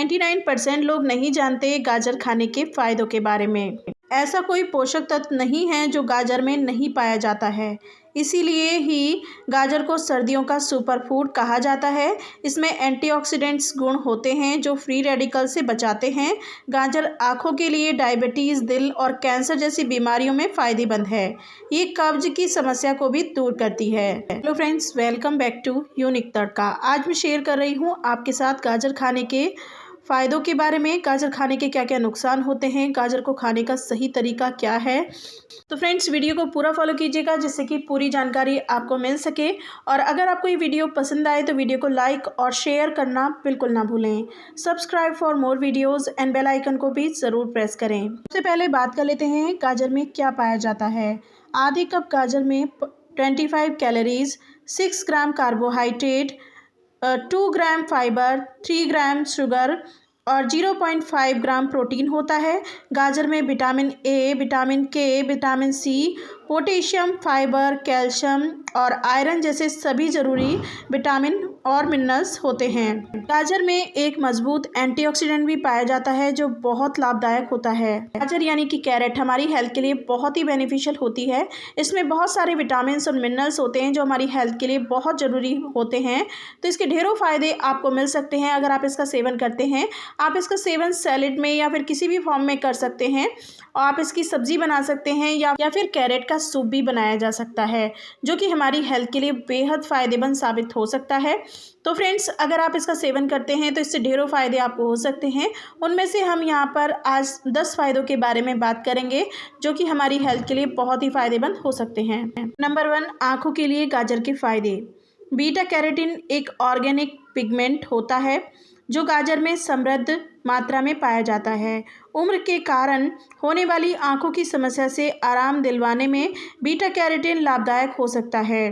99% लोग नहीं जानते गाजर खाने के फायदों के बारे में। ऐसा कोई पोषक तत्व नहीं है जो गाजर में नहीं पाया जाता है। इसीलिए ही गाजर को सर्दियों का सुपर फूड कहा जाता है। इसमें एंटीऑक्सीडेंट्स गुण होते हैं जो फ्री रेडिकल से बचाते हैं। गाजर आँखों के लिए, डायबिटीज़, दिल और कैंसर जैसी बीमारियों में फ़ायदेमंद है। ये कब्ज की समस्या को भी दूर करती है। Hello friends, welcome back to unique Tadka. आज मैं शेयर कर रही हूँ आपके साथ गाजर खाने के फ़ायदों के बारे में। गाजर खाने के क्या क्या नुकसान होते हैं, गाजर को खाने का सही तरीका क्या है। तो फ्रेंड्स, वीडियो को पूरा फॉलो कीजिएगा जिससे कि पूरी जानकारी आपको मिल सके। और अगर आपको ये वीडियो पसंद आए तो वीडियो को लाइक और शेयर करना बिल्कुल ना भूलें। Subscribe for more videos and bell icon को भी ज़रूर प्रेस करें। सबसे पहले बात कर लेते हैं गाजर में क्या पाया जाता है। आधे कप गाजर में 25 calories, 6 gram carbohydrate, 2 gram fibre, 3 gram sugar और 0.5 ग्राम प्रोटीन होता है। गाजर में vitamin A, vitamin K, vitamin C, potassium, fibre, calcium और आयरन जैसे सभी ज़रूरी विटामिन और मिनरल्स होते हैं। गाजर में एक मजबूत एंटीऑक्सीडेंट भी पाया जाता है जो बहुत लाभदायक होता है। गाजर यानी कि कैरेट हमारी हेल्थ के लिए बहुत ही बेनिफिशियल होती है। इसमें बहुत सारे विटामिन और मिनरल्स होते हैं जो हमारी हेल्थ के लिए बहुत ज़रूरी होते हैं। तो इसके ढेरों फ़ायदे आपको मिल सकते हैं अगर आप इसका सेवन करते हैं। आप इसका सेवन सैलेड में या फिर किसी भी फॉर्म में कर सकते हैं। और आप इसकी सब्ज़ी बना सकते हैं या फिर कैरेट का सूप भी बनाया जा सकता है जो कि हमारी हेल्थ के लिए बेहद फ़ायदेमंद साबित हो सकता है। तो फ्रेंड्स, अगर आप इसका सेवन करते हैं तो इससे ढेरों फ़ायदे आपको हो सकते हैं। उनमें से हम यहाँ पर आज 10 फ़ायदों के बारे में बात करेंगे जो कि हमारी हेल्थ के लिए बहुत ही फ़ायदेमंद हो सकते हैं। नंबर 1, आँखों के लिए गाजर के फ़ायदे। बीटा कैरोटीन एक ऑर्गेनिक पिगमेंट होता है जो गाजर में समृद्ध मात्रा में पाया जाता है। उम्र के कारण होने वाली आँखों की समस्या से आराम दिलवाने में बीटा कैरोटीन लाभदायक हो सकता है।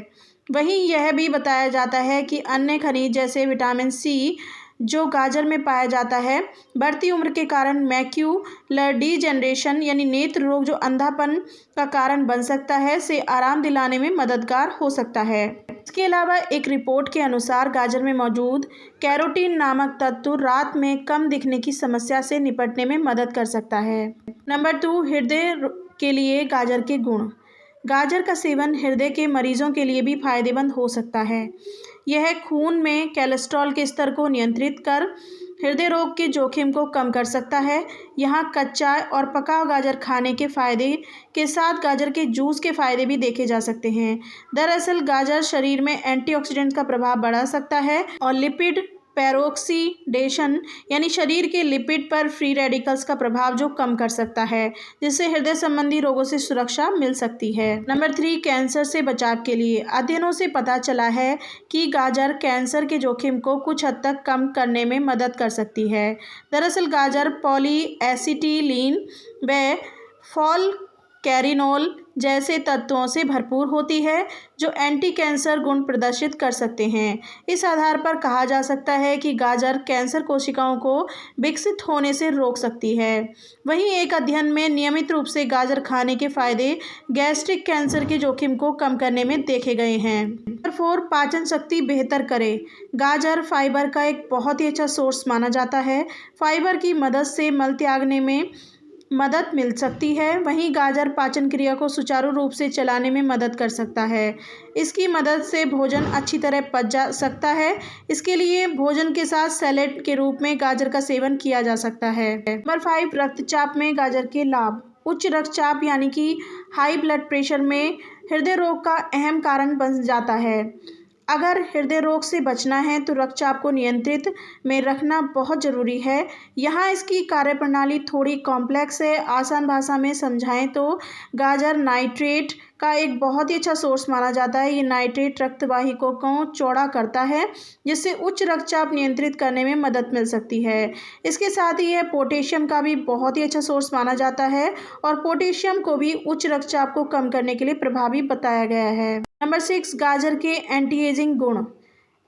वहीं यह भी बताया जाता है कि अन्य खनिज जैसे विटामिन सी जो गाजर में पाया जाता है, बढ़ती उम्र के कारण मैक्यूलर डीजेनरेशन यानी नेत्र रोग जो अंधापन का कारण बन सकता है, से आराम दिलाने में मददगार हो सकता है। इसके अलावा एक रिपोर्ट के अनुसार गाजर में मौजूद कैरोटीन नामक तत्व रात में कम दिखने की समस्या से निपटने में मदद कर सकता है। नंबर 2, हृदय के लिए गाजर के गुण। गाजर का सेवन हृदय के मरीजों के लिए भी फायदेमंद हो सकता है। यह खून में कोलेस्ट्रॉल के स्तर को नियंत्रित कर हृदय रोग के जोखिम को कम कर सकता है। यहाँ कच्चा और पका हुआ गाजर खाने के फायदे के साथ गाजर के जूस के फायदे भी देखे जा सकते हैं। दरअसल गाजर शरीर में एंटीऑक्सीडेंट का प्रभाव बढ़ा सकता है और लिपिड पेरोक्सीडेशन यानी शरीर के लिपिड पर फ्री रेडिकल्स का प्रभाव जो कम कर सकता है, जिससे हृदय संबंधी रोगों से सुरक्षा मिल सकती है। नंबर 3, कैंसर से बचाव के लिए। अध्ययनों से पता चला है कि गाजर कैंसर के जोखिम को कुछ हद तक कम करने में मदद कर सकती है। दरअसल गाजर पॉलीएसिटिलीन व फॉलकैरिनोल जैसे तत्वों से भरपूर होती है जो एंटी कैंसर गुण प्रदर्शित कर सकते हैं। इस आधार पर कहा जा सकता है कि गाजर कैंसर कोशिकाओं को विकसित होने से रोक सकती है। वहीं एक अध्ययन में नियमित रूप से गाजर खाने के फायदे गैस्ट्रिक कैंसर के जोखिम को कम करने में देखे गए हैं। नंबर 4, पाचन शक्ति बेहतर करे। गाजर फाइबर का एक बहुत ही अच्छा सोर्स माना जाता है। फाइबर की मदद से मल त्यागने में मदद मिल सकती है। वहीं गाजर पाचन क्रिया को सुचारू रूप से चलाने में मदद कर सकता है। इसकी मदद से भोजन अच्छी तरह पच जा सकता है। इसके लिए भोजन के साथ सैलेड के रूप में गाजर का सेवन किया जा सकता है। नंबर 5, रक्तचाप में गाजर के लाभ। उच्च रक्तचाप यानी कि हाई ब्लड प्रेशर में हृदय रोग का अहम कारण बन जाता है। अगर हृदय रोग से बचना है तो रक्तचाप को नियंत्रित में रखना बहुत ज़रूरी है। यहाँ इसकी कार्यप्रणाली थोड़ी कॉम्प्लेक्स है। आसान भाषा में समझाएं तो गाजर नाइट्रेट का एक बहुत ही अच्छा सोर्स माना जाता है। ये नाइट्रेट रक्तवाहिकों को चौड़ा करता है जिससे उच्च रक्तचाप नियंत्रित करने में मदद मिल सकती है। इसके साथ ही यह पोटेशियम का भी बहुत ही अच्छा सोर्स माना जाता है और पोटेशियम को भी उच्च रक्तचाप को कम करने के लिए प्रभावी बताया गया है। नंबर 6, गाजर के एंटी एजिंग गुण।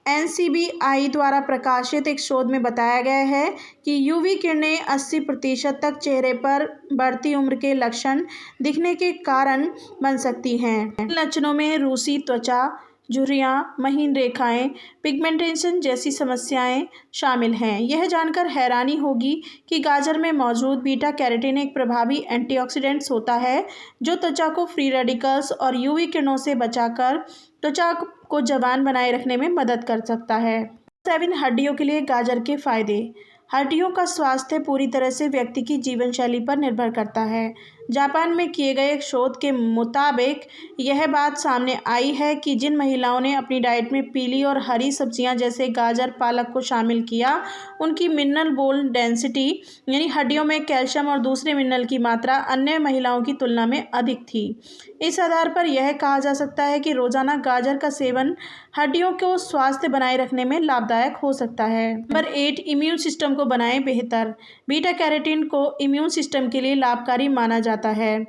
NCBI द्वारा प्रकाशित एक शोध में बताया गया है कि यूवी किरणें 80% तक चेहरे पर बढ़ती उम्र के लक्षण दिखने के कारण बन सकती हैं। इन लक्षणों में रूसी त्वचा, झुर्रियाँ, महीन रेखाएं, पिगमेंटेशन जैसी समस्याएं शामिल हैं। यह जानकर हैरानी होगी कि गाजर में मौजूद बीटा कैरोटीन एक प्रभावी एंटीऑक्सीडेंट्स होता है जो त्वचा को फ्री रेडिकल्स और यूवी किरणों से बचाकर त्वचा को जवान बनाए रखने में मदद कर सकता है। 7 हड्डियों के लिए गाजर के फायदे। हड्डियों का स्वास्थ्य पूरी तरह से व्यक्ति की जीवन शैली पर निर्भर करता है। जापान में किए गए एक शोध के मुताबिक यह बात सामने आई है कि जिन महिलाओं ने अपनी डाइट में पीली और हरी सब्जियां जैसे गाजर, पालक को शामिल किया, उनकी मिनरल बोन डेंसिटी यानी हड्डियों में कैल्शियम और दूसरे मिनरल की मात्रा अन्य महिलाओं की तुलना में अधिक थी। इस आधार पर यह कहा जा सकता है कि रोजाना गाजर का सेवन हड्डियों को स्वास्थ्य बनाए रखने में लाभदायक हो सकता है। नंबर 8, इम्यून सिस्टम को बनाए बेहतर। बीटा कैरोटीन को इम्यून सिस्टम के लिए लाभकारी माना जाता है।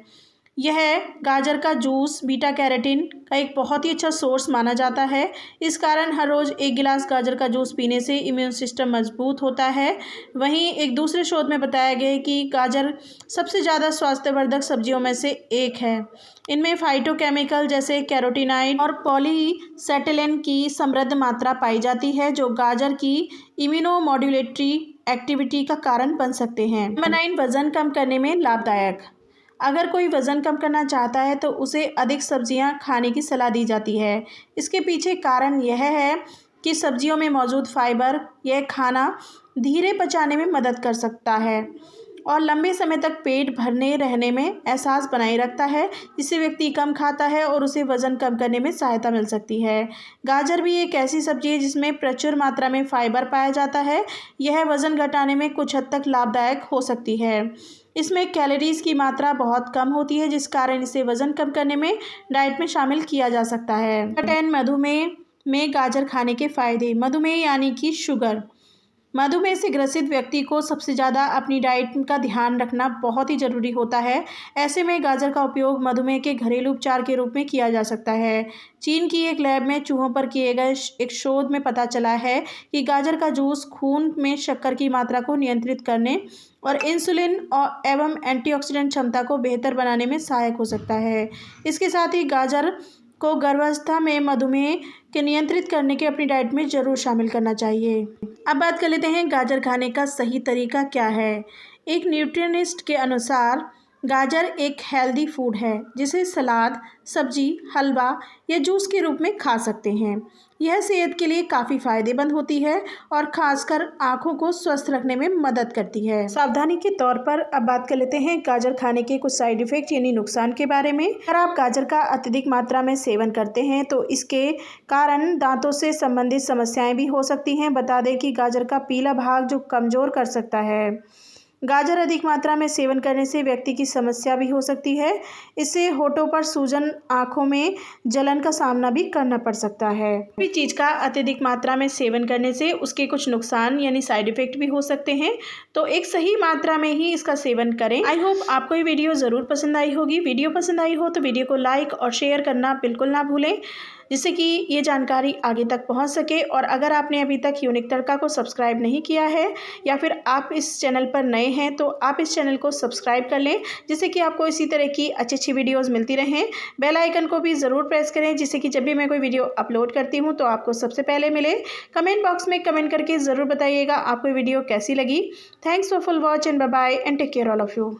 यह गाजर का जूस बीटा कैरोटीन का एक बहुत ही अच्छा सोर्स माना जाता है। इस कारण हर रोज़ 1 गिलास गाजर का जूस पीने से इम्यून सिस्टम मजबूत होता है। वहीं एक दूसरे शोध में बताया गया है कि गाजर सबसे ज़्यादा स्वास्थ्यवर्धक सब्जियों में से एक है। इनमें फाइटोकेमिकल जैसे कैरोटीनाइड और पॉलीसेटिलेन की समृद्ध मात्रा पाई जाती है जो गाजर की इम्यूनोमॉड्यूलेटरी एक्टिविटी का कारण बन सकते हैं। नंबर 9, वजन कम करने में लाभदायक। अगर कोई वज़न कम करना चाहता है तो उसे अधिक सब्जियां खाने की सलाह दी जाती है। इसके पीछे कारण यह है कि सब्जियों में मौजूद फाइबर यह खाना धीरे पचाने में मदद कर सकता है और लंबे समय तक पेट भरने रहने में एहसास बनाए रखता है, जिससे व्यक्ति कम खाता है और उसे वज़न कम करने में सहायता मिल सकती है। गाजर भी एक ऐसी सब्जी है जिसमें प्रचुर मात्रा में फाइबर पाया जाता है। यह वज़न घटाने में कुछ हद तक लाभदायक हो सकती है। इसमें कैलोरीज की मात्रा बहुत कम होती है, जिस कारण इसे वज़न कम करने में डाइट में शामिल किया जा सकता है। नंबर 10, मधुमेह में गाजर खाने के फायदे। मधुमेह यानी कि शुगर। मधुमेह से ग्रसित व्यक्ति को सबसे ज़्यादा अपनी डाइट का ध्यान रखना बहुत ही ज़रूरी होता है। ऐसे में गाजर का उपयोग मधुमेह के घरेलू उपचार के रूप में किया जा सकता है। चीन की एक लैब में चूहों पर किए गए एक शोध में पता चला है कि गाजर का जूस खून में शक्कर की मात्रा को नियंत्रित करने और इंसुलिन एवं एंटीऑक्सीडेंट क्षमता को बेहतर बनाने में सहायक हो सकता है। इसके साथ ही गाजर को गर्भावस्था में मधुमेह के नियंत्रित करने के अपनी डाइट में ज़रूर शामिल करना चाहिए। अब बात कर लेते हैं गाजर खाने का सही तरीका क्या है। एक न्यूट्रिशनिस्ट के अनुसार गाजर एक हेल्दी फूड है जिसे सलाद, सब्जी, हलवा या जूस के रूप में खा सकते हैं। यह सेहत के लिए काफ़ी फायदेमंद होती है और खासकर आँखों को स्वस्थ रखने में मदद करती है। सावधानी के तौर पर अब बात कर लेते हैं गाजर खाने के कुछ साइड इफ़ेक्ट यानी नुकसान के बारे में। अगर आप गाजर का अत्यधिक मात्रा में सेवन करते हैं तो इसके कारण दांतों से संबंधित समस्याएं भी हो सकती हैं। बता दें कि गाजर का पीला भाग जो कमज़ोर कर सकता है। गाजर अधिक मात्रा में सेवन करने से व्यक्ति की समस्या भी हो सकती है। इससे होठों पर सूजन, आँखों में जलन का सामना भी करना पड़ सकता है। किसी चीज़ का अत्यधिक मात्रा में सेवन करने से उसके कुछ नुकसान यानी साइड इफ़ेक्ट भी हो सकते हैं, तो एक सही मात्रा में ही इसका सेवन करें। आई होप आपको ये वीडियो ज़रूर पसंद आई होगी। वीडियो पसंद आई हो तो वीडियो को लाइक और शेयर करना बिल्कुल ना भूलें, जिससे कि ये जानकारी आगे तक पहुंच सके। और अगर आपने अभी तक यूनिक तड़का को सब्सक्राइब नहीं किया है या फिर आप इस चैनल पर नए हैं तो आप इस चैनल को सब्सक्राइब कर लें, जिससे कि आपको इसी तरह की अच्छी वीडियोस मिलती रहें। बेल आइकन को भी ज़रूर प्रेस करें, जिससे कि जब भी मैं कोई वीडियो अपलोड करती हूँ तो आपको सबसे पहले मिले। कमेंट बॉक्स में कमेंट करके ज़रूर बताइएगा आपको वीडियो कैसी लगी। Thanks for full watch and bye bye and take care all of you.